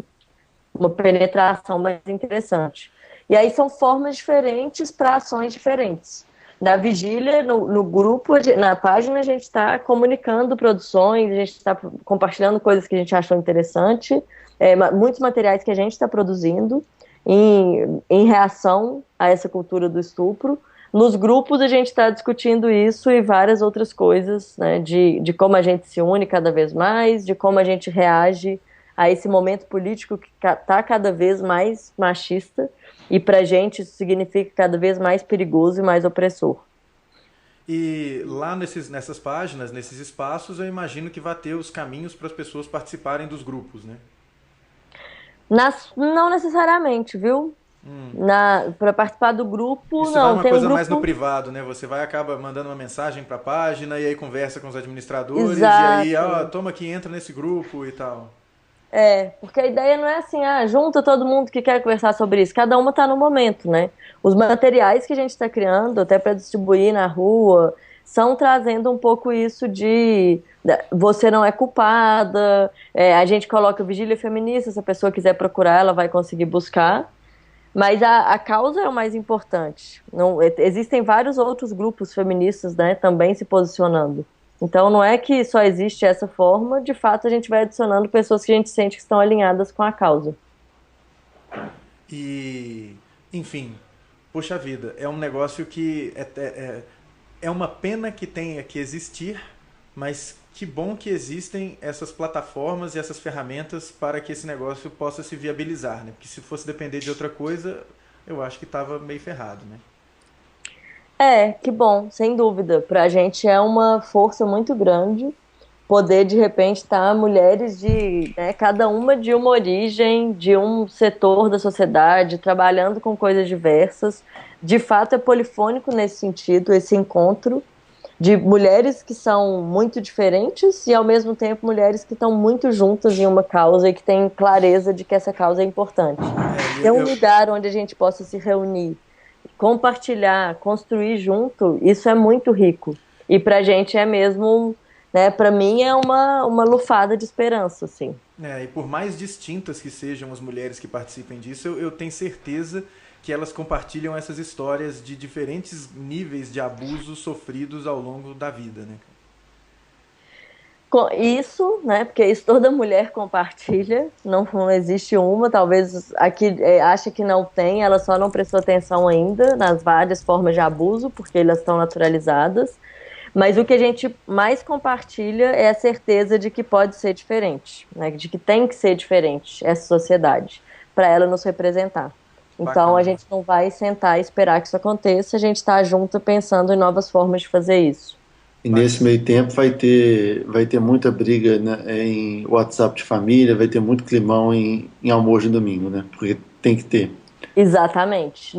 uma penetração mais interessante. E aí são formas diferentes para ações diferentes. Na vigília, no grupo, na página, a gente está comunicando produções, a gente está compartilhando coisas que a gente achou interessante, muitos materiais que a gente está produzindo em reação a essa cultura do estupro. Nos grupos a gente está discutindo isso e várias outras coisas, né, de como a gente se une cada vez mais, de como a gente reage a esse momento político que está cada vez mais machista, e para a gente isso significa cada vez mais perigoso e mais opressor. E lá nessas páginas, nesses espaços, eu imagino que vai ter os caminhos para as pessoas participarem dos grupos, né? Não necessariamente, viu? Para participar do grupo, isso não. Vai uma tem coisa grupo mais no privado, né? Você acaba mandando uma mensagem para a página e aí conversa com os administradores. Exato. E aí, toma aqui, entra nesse grupo e tal. Porque a ideia não é assim, junta todo mundo que quer conversar sobre isso. Cada uma está no momento, né? Os materiais que a gente está criando, até para distribuir na rua, são trazendo um pouco isso de você não é culpada, a gente coloca vigília feminista, se a pessoa quiser procurar, ela vai conseguir buscar. Mas a causa é o mais importante. Não, existem vários outros grupos feministas, né, também se posicionando. Então não é que só existe essa forma, de fato a gente vai adicionando pessoas que a gente sente que estão alinhadas com a causa. E, enfim, poxa vida, é um negócio que é uma pena que tenha que existir, mas que bom que existem essas plataformas e essas ferramentas para que esse negócio possa se viabilizar, né? Porque se fosse depender de outra coisa, eu acho que estava meio ferrado, né? Que bom, sem dúvida. Para a gente é uma força muito grande poder, de repente, estar mulheres de, né, cada uma de uma origem, de um setor da sociedade, trabalhando com coisas diversas. De fato, é polifônico nesse sentido, esse encontro de mulheres que são muito diferentes e, ao mesmo tempo, mulheres que estão muito juntas em uma causa e que têm clareza de que essa causa é importante. Ter um lugar onde a gente possa se reunir, compartilhar, construir junto, isso é muito rico. E pra gente é mesmo, né, pra mim é uma lufada de esperança, assim. E por mais distintas que sejam as mulheres que participem disso, eu tenho certeza que elas compartilham essas histórias de diferentes níveis de abusos sofridos ao longo da vida, né? Isso, né? Porque isso toda mulher compartilha, não existe uma, talvez aqui acha que não tem, ela só não prestou atenção ainda nas várias formas de abuso, porque elas estão naturalizadas. Mas o que a gente mais compartilha é a certeza de que pode ser diferente, né? De que tem que ser diferente essa sociedade, para ela nos representar. Então Bacana. A gente não vai sentar e esperar que isso aconteça, a gente está junto pensando em novas formas de fazer isso. E nesse meio tempo vai ter muita briga, né, em WhatsApp de família, vai ter muito climão em almoço de domingo, né? Porque tem que ter. Exatamente.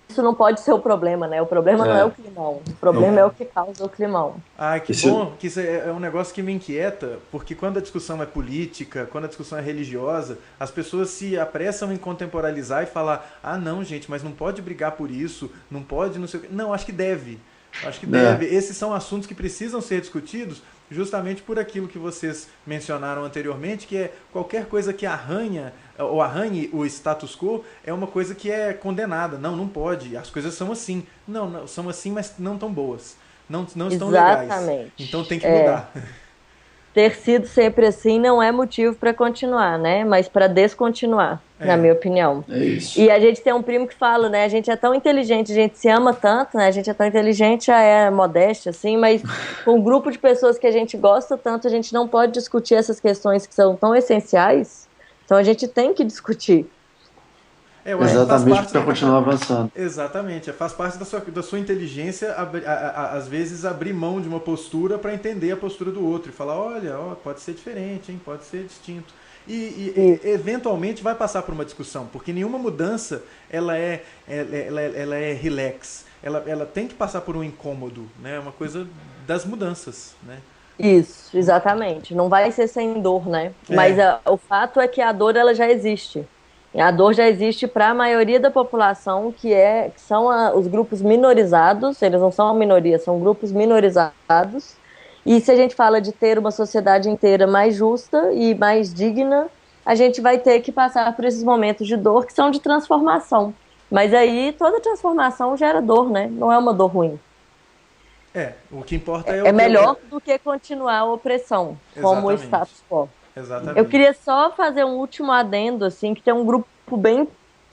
Isso não pode ser o problema, né? O problema não é o climão. O problema é o que causa o climão. Ah, que bom, que isso é um negócio que me inquieta, porque quando a discussão é política, quando a discussão é religiosa, as pessoas se apressam em contemporalizar e falar, ah não, gente, mas não pode brigar por isso, não pode, não sei o quê. Não, acho que deve. Acho que deve. Esses são assuntos que precisam ser discutidos justamente por aquilo que vocês mencionaram anteriormente, que é qualquer coisa que arranhe o status quo é uma coisa que é condenada. Não pode. As coisas são assim. Não, são assim, mas não tão boas. Não estão legais. Então tem que mudar. Ter sido sempre assim não é motivo para continuar, né? Mas para descontinuar, na minha opinião. É isso. E a gente tem um primo que fala, né? A gente é tão inteligente, a gente se ama tanto, né? A gente é tão inteligente, já é modéstia, assim, mas com um grupo de pessoas que a gente gosta tanto, a gente não pode discutir essas questões que são tão essenciais. Então a gente tem que discutir. Exatamente, para continuar avançando. Exatamente, faz parte da sua inteligência, às vezes, abrir mão de uma postura para entender a postura do outro e falar, olha, pode ser diferente, hein? Pode ser distinto. E eventualmente vai passar por uma discussão, porque nenhuma mudança ela é relax, ela tem que passar por um incômodo, né? É uma coisa das mudanças, né? Isso, exatamente. Não vai ser sem dor, né? Mas o fato é que a dor ela já existe. A dor já existe para a maioria da população, que são os grupos minorizados, eles não são a minoria, são grupos minorizados. E se a gente fala de ter uma sociedade inteira mais justa e mais digna, a gente vai ter que passar por esses momentos de dor que são de transformação. Mas aí toda transformação gera dor, né? Não é uma dor ruim. O que importa é É melhor do que continuar a opressão, como o status quo. Exatamente. Eu queria só fazer um último adendo, assim, que tem um grupo bem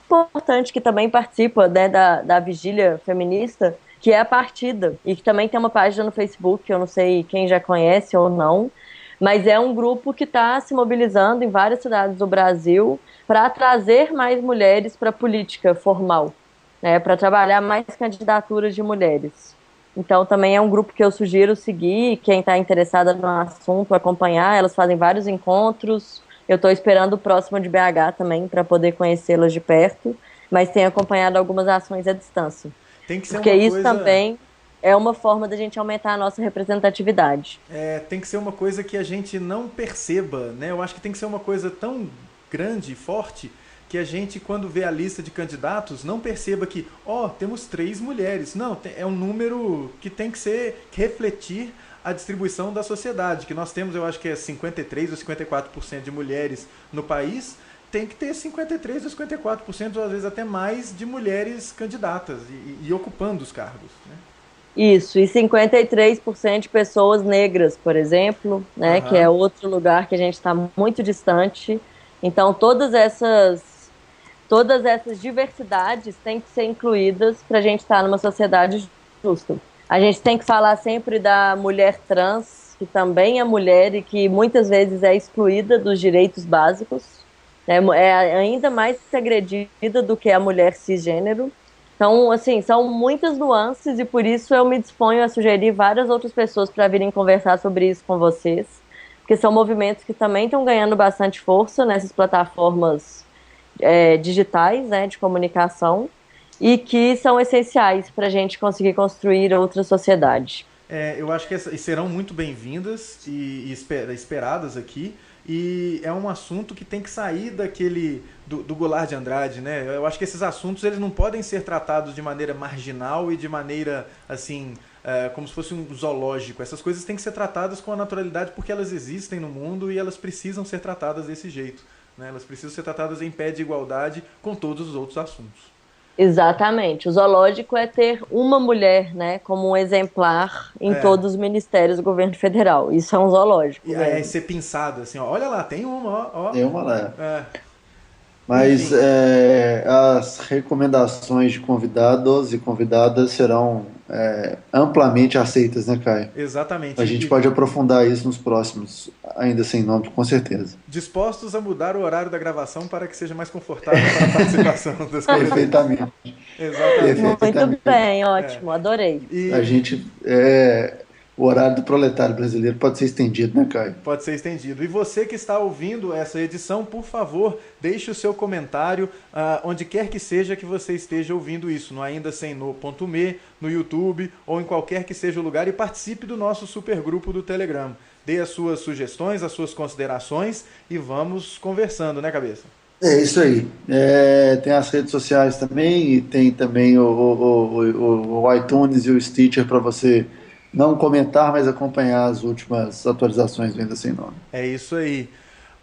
importante que também participa, né, da vigília feminista, que é a Partida, e que também tem uma página no Facebook, eu não sei quem já conhece ou não, mas é um grupo que está se mobilizando em várias cidades do Brasil para trazer mais mulheres para a política formal, né, para trabalhar mais candidaturas de mulheres. Então também é um grupo que eu sugiro seguir, quem está interessada no assunto, acompanhar. Elas fazem vários encontros. Eu estou esperando o próximo de BH também para poder conhecê-las de perto, mas tenho acompanhado algumas ações à distância. Tem que ser porque isso também é uma forma da gente aumentar a nossa representatividade. Tem que ser uma coisa que a gente não perceba, né? Eu acho que tem que ser uma coisa tão grande e forte que a gente, quando vê a lista de candidatos, não perceba que, temos 3 mulheres. Não, é um número que tem que refletir a distribuição da sociedade, que nós temos, eu acho que é 53% ou 54% de mulheres no país, tem que ter 53% ou 54%, ou às vezes até mais, de mulheres candidatas e ocupando os cargos, né? Isso, e 53% de pessoas negras, por exemplo, né, que é outro lugar que a gente está muito distante. Então, todas essas todas essas diversidades têm que ser incluídas para a gente estar numa sociedade justa. A gente tem que falar sempre da mulher trans, que também é mulher e que muitas vezes é excluída dos direitos básicos, né? É ainda mais agredida do que a mulher cisgênero. Então, assim, são muitas nuances e por isso eu me disponho a sugerir várias outras pessoas para virem conversar sobre isso com vocês, porque são movimentos que também estão ganhando bastante força nessas plataformas digitais, né, de comunicação, e que são essenciais para a gente conseguir construir outra sociedade. Eu acho que serão muito bem-vindas e esperadas aqui. E é um assunto que tem que sair do Goulart de Andrade, né? Eu acho que esses assuntos eles não podem ser tratados de maneira marginal e de maneira, assim, como se fosse um zoológico. Essas coisas têm que ser tratadas com a naturalidade porque elas existem no mundo e elas precisam ser tratadas desse jeito, né? Elas precisam ser tratadas em pé de igualdade com todos os outros assuntos. Exatamente. O zoológico é ter uma mulher, né, como um exemplar em todos os ministérios do governo federal. Isso é um zoológico. E aí ser pensado assim, ó, olha lá, tem uma, ó. Tem uma lá. Mas as recomendações de convidados e convidadas serão amplamente aceitas, né, Caio? Exatamente. A gente pode aprofundar isso nos próximos, ainda sem nome, com certeza. Dispostos a mudar o horário da gravação para que seja mais confortável para a participação das convidadas. Perfeitamente. Exatamente. Muito bem, ótimo, adorei. A gente... O horário do proletário brasileiro pode ser estendido, né, Caio? Pode ser estendido. E você que está ouvindo essa edição, por favor, deixe o seu comentário onde quer que seja que você esteja ouvindo isso, no aindasemno.me, no YouTube ou em qualquer que seja o lugar, e participe do nosso supergrupo do Telegram. Dê as suas sugestões, as suas considerações e vamos conversando, né, Cabeça? É isso aí. Tem as redes sociais também e tem também o iTunes e o Stitcher para você não comentar, mas acompanhar as últimas atualizações do Ainda Sem Nome. É isso aí.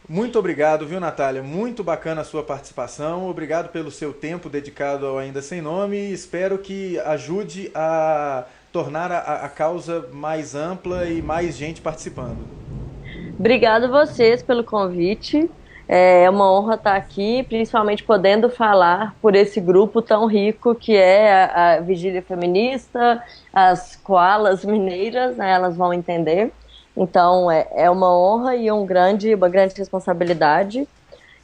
Muito obrigado, viu, Natália? Muito bacana a sua participação. Obrigado pelo seu tempo dedicado ao Ainda Sem Nome. Espero que ajude a tornar a causa mais ampla e mais gente participando. Obrigado a vocês pelo convite. É uma honra estar aqui, principalmente podendo falar por esse grupo tão rico que é a Vigília Feminista, as koalas mineiras, né, elas vão entender. Então é uma honra e uma grande responsabilidade.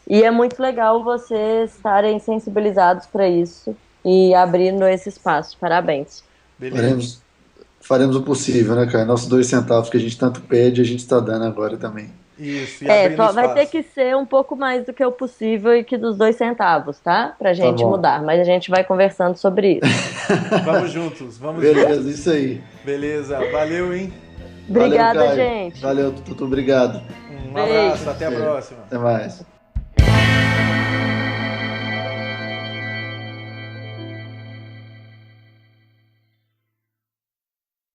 E é muito legal vocês estarem sensibilizados para isso e abrindo esse espaço. Parabéns. Faremos o possível, né, cara? Nossos 2 centavos que a gente tanto pede, a gente está dando agora também. Isso, e vai ter que ser um pouco mais do que o possível e que dos 2 centavos, tá? Pra gente mudar, mas a gente vai conversando sobre isso. Vamos juntos, vamos Beleza, juntos. Isso aí. Beleza, valeu, hein? Obrigada, valeu, gente. Valeu, Tutu, obrigado. Um abraço, até a próxima. Até mais.